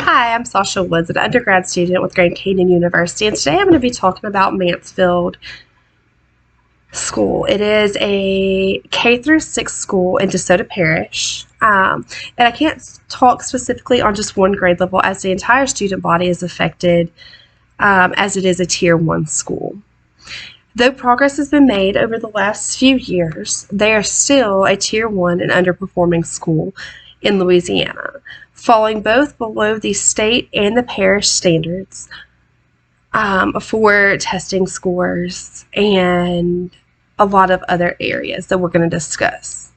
Hi, I'm Sasha Woods, an undergrad student with Grand Canyon University, and today I'm going to be talking about Mansfield School. It is a K through 6 school in DeSoto Parish, and I can't talk specifically on just one grade level as the entire student body is affected as it is a Tier 1 school. Though progress has been made over the last few years, they are still a Tier 1 and underperforming school in Louisiana, falling both below the state and the parish standards for testing scores and a lot of other areas that we're going to discuss.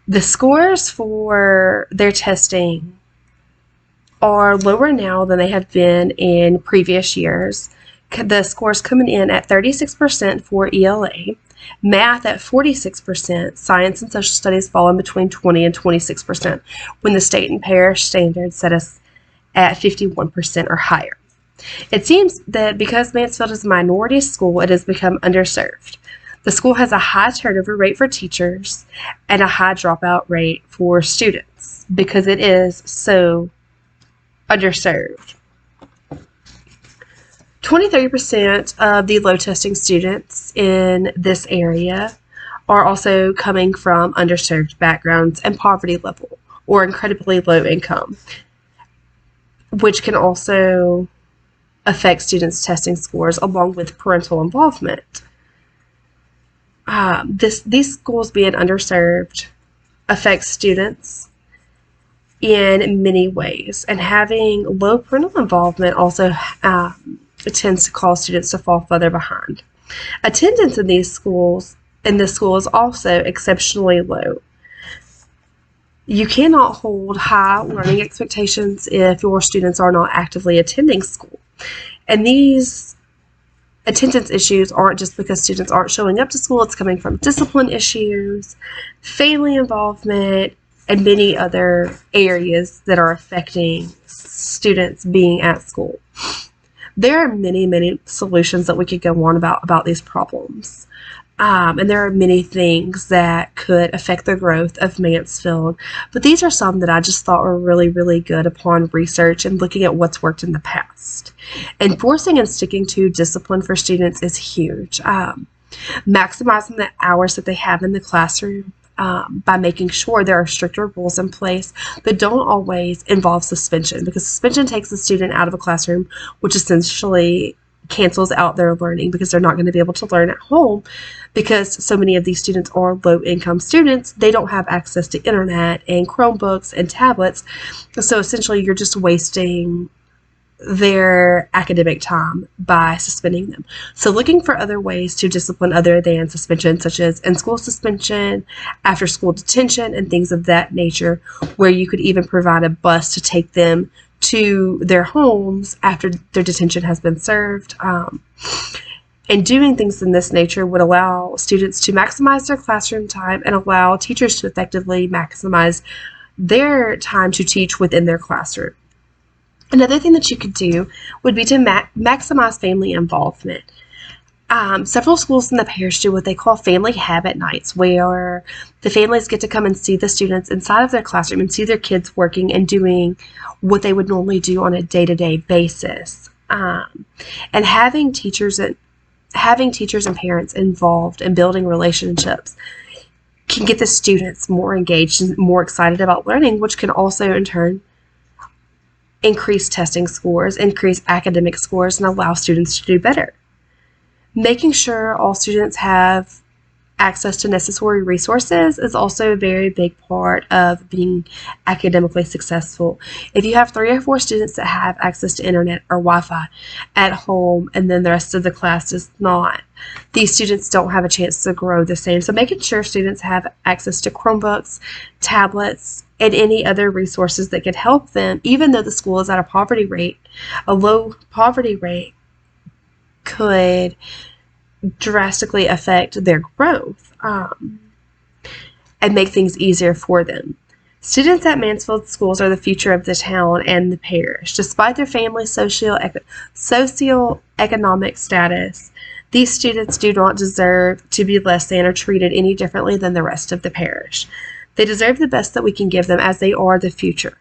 The scores for their testing are lower now than they have been in previous years. The scores coming in at 36% for ELA, math at 46%, science and social studies falling between 20 and 26%, when the state and parish standards set us at 51% or higher. It seems that because Mansfield is a minority school, it has become underserved. The school has a high turnover rate for teachers and a high dropout rate for students because it is so underserved. 23% of the low testing students in this area are also coming from underserved backgrounds and poverty level or incredibly low income, which can also affect students' testing scores along with parental involvement. These schools being underserved affects students in many ways, and having low parental involvement also it tends to cause students to fall further behind. Attendance in this school is also exceptionally low. You cannot hold high learning expectations if your students are not actively attending school. And these attendance issues aren't just because students aren't showing up to school. It's coming from discipline issues, family involvement, and many other areas that are affecting students being at school. There are many solutions that we could go on about these problems. And there are many things that could affect the growth of Mansfield. But these are some that I just thought were really good upon research and looking at what's worked in the past. Enforcing and sticking to discipline for students is huge. Maximizing the hours that they have in the classroom by making sure there are stricter rules in place that don't always involve suspension, because suspension takes the student out of a classroom, which essentially cancels out their learning because they're not going to be able to learn at home because so many of these students are low-income students. They don't have access to internet and Chromebooks and tablets, so essentially you're just wasting their academic time by suspending them. So looking for other ways to discipline other than suspension, such as in-school suspension, after-school detention, and things of that nature, where you could even provide a bus to take them to their homes after their detention has been served. And doing things in this nature would allow students to maximize their classroom time and allow teachers to effectively maximize their time to teach within their classroom. Another thing that you could do would be to maximize family involvement. Several schools in the parish do what they call family habit nights, where the families get to come and see the students inside of their classroom and see their kids working and doing what they would normally do on a day-to-day basis. And having teachers and parents involved in building relationships can get the students more engaged and more excited about learning, which can also in turn increase testing scores, increase academic scores, and allow students to do better. Making sure all students have access to necessary resources is also a very big part of being academically successful. If you have 3 or 4 students that have access to internet or Wi-Fi at home and then the rest of the class does not, these students don't have a chance to grow the same. So making sure students have access to Chromebooks, tablets, and any other resources that could help them, even though the school is at a low poverty rate, could drastically affect their growth and make things easier for them. Students at Mansfield schools are the future of the town and the parish. Despite their family's socioeconomic status, these students do not deserve to be less than or treated any differently than the rest of the parish. They deserve the best that we can give them, as they are the future.